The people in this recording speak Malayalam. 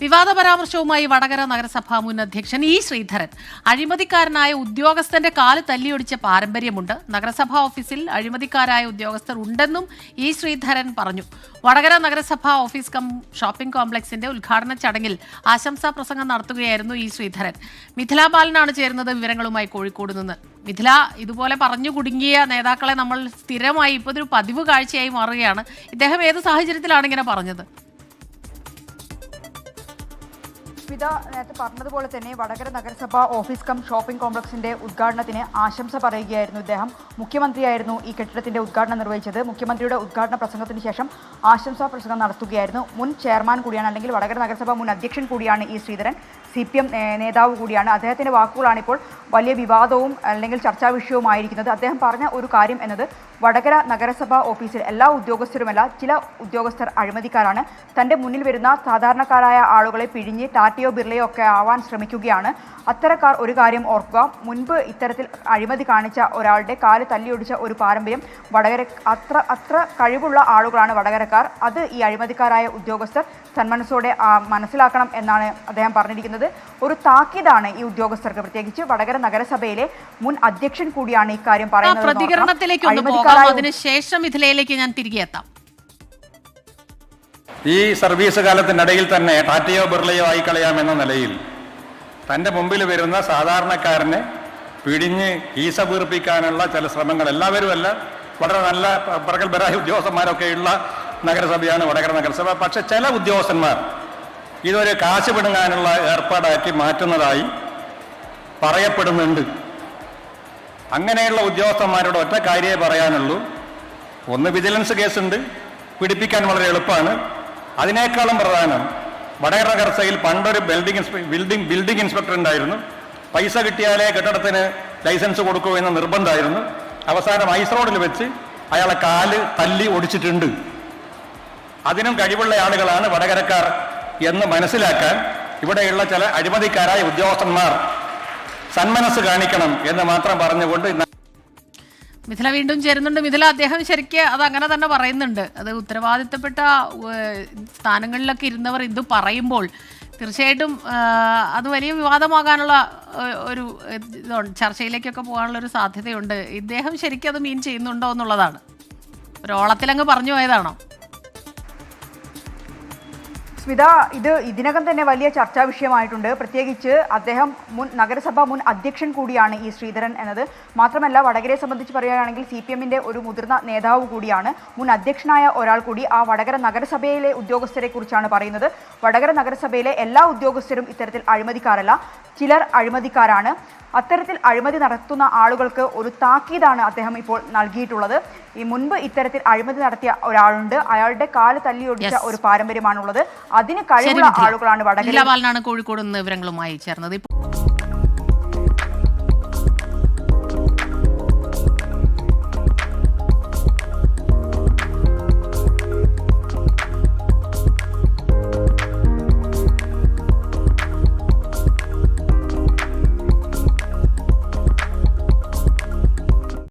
വിവാദ പരാമർശവുമായി വടകര നഗരസഭാ മുൻ അധ്യക്ഷൻ ഇ ശ്രീധരൻ. അഴിമതിക്കാരനായ ഉദ്യോഗസ്ഥന്റെ കാല് തല്ലിയൊടിച്ച പാരമ്പര്യമുണ്ട്. നഗരസഭാ ഓഫീസിൽ അഴിമതിക്കാരായ ഉദ്യോഗസ്ഥർ ഉണ്ടെന്നും ഇ ശ്രീധരൻ പറഞ്ഞു. വടകര നഗരസഭാ ഓഫീസ് ഷോപ്പിംഗ് കോംപ്ലക്സിന്റെ ഉദ്ഘാടന ചടങ്ങിൽ ആശംസാ പ്രസംഗം നടത്തുകയായിരുന്നു ഇ ശ്രീധരൻ. മിഥില ബാലനാണ് ചേരുന്നത് വിവരങ്ങളുമായി കോഴിക്കോട് നിന്ന്. മിഥില, ഇതുപോലെ പറഞ്ഞു കുടുങ്ങിയ നേതാക്കളെ നമ്മൾ സ്ഥിരമായി ഇപ്പോൾ ഒരു പതിവ് കാഴ്ചയായി മാറുകയാണ്. ഇദ്ദേഹം ഏത് സാഹചര്യത്തിലാണ് ഇങ്ങനെ പറഞ്ഞത്? സ്മിത നേരത്തെ പറഞ്ഞതുപോലെ തന്നെ വടകര നഗരസഭ ഓഫീസ് ഷോപ്പിംഗ് കോംപ്ലക്സിന്റെ ഉദ്ഘാടനത്തിന് ആശംസ പറയുകയായിരുന്നു ഇദ്ദേഹം. മുഖ്യമന്ത്രിയായിരുന്നു ഈ കെട്ടിടത്തിന്റെ ഉദ്ഘാടനം നിർവഹിച്ചത്. മുഖ്യമന്ത്രിയുടെ ഉദ്ഘാടന പ്രസംഗത്തിന് ശേഷം ആശംസാ പ്രസംഗം നടത്തുകയായിരുന്നു. മുൻ ചെയർമാൻ കൂടിയാണ്, അല്ലെങ്കിൽ വടകര നഗരസഭ മുൻ അധ്യക്ഷൻ കൂടിയാണ് ഇ ശ്രീധരൻ. CPM നേതാവ് കൂടിയാണ്. അദ്ദേഹത്തിൻ്റെ വാക്കുകളാണിപ്പോൾ വലിയ വിവാദവും അല്ലെങ്കിൽ ചർച്ചാ വിഷയവുമായിരിക്കുന്നത്. അദ്ദേഹം പറഞ്ഞ ഒരു കാര്യം എന്നത് വടകര നഗരസഭ ഓഫീസിൽ എല്ലാ ഉദ്യോഗസ്ഥരുമല്ല, ചില ഉദ്യോഗസ്ഥർ അഴിമതിക്കാരാണ്. തൻ്റെ മുന്നിൽ വരുന്ന സാധാരണക്കാരായ ആളുകളെ പിഴിഞ്ഞ് ടാറ്റയോ ബിർളയോ ഒക്കെ ആവാൻ ശ്രമിക്കുകയാണ്. അത്തരക്കാർ ഒരു കാര്യം ഓർക്കുക, മുൻപ് ഇത്തരത്തിൽ അഴിമതി കാണിച്ച ഒരാളുടെ കാല് തല്ലിയൊടിച്ച ഒരു പാരമ്പര്യം വടകര അത്ര കഴിവുള്ള ആളുകളാണ് വടകരക്കാർ. അത് ഈ അഴിമതിക്കാരായ ഉദ്യോഗസ്ഥർ സന്മനസ്സോടെ മനസ്സിലാക്കണം എന്നാണ് അദ്ദേഹം പറഞ്ഞിരിക്കുന്നത്. ഒരു താക്കീതാണ് ഈ ഉദ്യോഗസ്ഥർക്ക്, പ്രത്യേകിച്ച് വടകര നഗരസഭയിലെ മുൻ അധ്യക്ഷൻ കൂടിയാണ് ഇക്കാര്യം പറയുന്നത്. പ്രതികരണത്തിലേക്ക് അതിനുശേഷം ഇതിലേക്ക് ഞാൻ തിരികെ എത്താം. ഈ സർവീസ് കാലത്തിനിടയിൽ തന്നെ ടാറ്റയോ ബിർളയോ ആയി കളയാമെന്ന നിലയിൽ തൻ്റെ മുമ്പിൽ വരുന്ന സാധാരണക്കാരനെ പിടിഞ്ഞ് ഈസ വീർപ്പിക്കാനുള്ള ചില ശ്രമങ്ങൾ, എല്ലാവരുമല്ല, വളരെ നല്ല പ്രഗത്ഭരായ ഉദ്യോഗസ്ഥന്മാരൊക്കെയുള്ള നഗരസഭയാണ് വടകര നഗരസഭ. പക്ഷെ ചില ഉദ്യോഗസ്ഥന്മാർ ഇതൊരു കാശ് പിടുങ്ങാനുള്ള ഏർപ്പാടാക്കി മാറ്റുന്നതായി പറയപ്പെടുന്നുണ്ട്. അങ്ങനെയുള്ള ഉദ്യോഗസ്ഥന്മാരോട് ഒറ്റ കാര്യമേ പറയാനുള്ളൂ. ഒന്ന്, വിജിലൻസ് കേസുണ്ട്, പിടിപ്പിക്കാൻ വളരെ എളുപ്പമാണ്. അതിനേക്കാളും പ്രധാനം, വടകര നഗരസഭയിൽ പണ്ടൊരു ബിൽഡിംഗ് ഇൻസ്പെക്ടർ ഉണ്ടായിരുന്നു. പൈസ കിട്ടിയാലേ കെട്ടിടത്തിന് ലൈസൻസ് കൊടുക്കൂ എന്ന നിർബന്ധമായിരുന്നു. അവസാനം ഐസ് റോഡിൽ വെച്ച് അയാളെ കാല് തല്ലി ഒടിച്ചിട്ടുണ്ട്. അതിനും കഴിവുള്ള ആളുകളാണ് വടകരക്കാർ എന്ന് മനസ്സിലാക്കാൻ ഇവിടെയുള്ള ചില അഴിമതിക്കാരായ ഉദ്യോഗസ്ഥന്മാർ സന്മനസ് കാണിക്കണം എന്ന് മാത്രം പറഞ്ഞുകൊണ്ട് മിഥില വീണ്ടും ചേരുന്നുണ്ട്. മിഥില, അദ്ദേഹം ശരിക്ക് അത് അങ്ങനെ തന്നെ പറയുന്നുണ്ട്. അത് ഉത്തരവാദിത്തപ്പെട്ട സ്ഥാനങ്ങളിലൊക്കെ ഇരുന്നവർ ഇത് പറയുമ്പോൾ തീർച്ചയായിട്ടും അത് വലിയ വിവാദമാകാനുള്ള ഒരു ചർച്ചയിലേക്കൊക്കെ പോകാനുള്ള ഒരു സാധ്യതയുണ്ട്. ഇദ്ദേഹം ശരിക്കും അത് മീൻ ചെയ്യുന്നുണ്ടോ എന്നുള്ളതാണ്. ഒരു ഓളത്തിലങ്ങ് പറഞ്ഞു പോയതാണോ? സ്മിത, ഇത് ഇതിനകം തന്നെ വലിയ ചർച്ചാ വിഷയമായിട്ടുണ്ട്. പ്രത്യേകിച്ച് അദ്ദേഹം നഗരസഭ മുൻ അധ്യക്ഷൻ കൂടിയാണ് ഈ ശ്രീധരൻ എന്നത്. മാത്രമല്ല, വടകരയെ സംബന്ധിച്ച് പറയുകയാണെങ്കിൽ CPMന്റെ ഒരു മുതിർന്ന നേതാവ് കൂടിയാണ്. മുൻ അധ്യക്ഷനായ ഒരാൾ കൂടി ആ വടകര നഗരസഭയിലെ ഉദ്യോഗസ്ഥരെ കുറിച്ചാണ് പറയുന്നത്. വടകര നഗരസഭയിലെ എല്ലാ ഉദ്യോഗസ്ഥരും ഇത്തരത്തിൽ അഴിമതിക്കാരല്ല, ചിലർ അഴിമതിക്കാരാണ്. അത്തരത്തിൽ അഴിമതി നടത്തുന്ന ആളുകൾക്ക് ഒരു താക്കീതാണ് അദ്ദേഹം ഇപ്പോൾ നൽകിയിട്ടുള്ളത്. ഈ മുൻപ് ഇത്തരത്തിൽ അഴിമതി നടത്തിയ ഒരാളുണ്ട്, അയാളുടെ കാല് തല്ലിയൊടിച്ച ഒരു പാരമ്പര്യമാണുള്ളത്. അതിന് കഴിവുള്ള ആളുകളാണ് വടകര. കോഴിക്കോട് നിന്ന് വിവരങ്ങളുമായി ചേർന്നത്.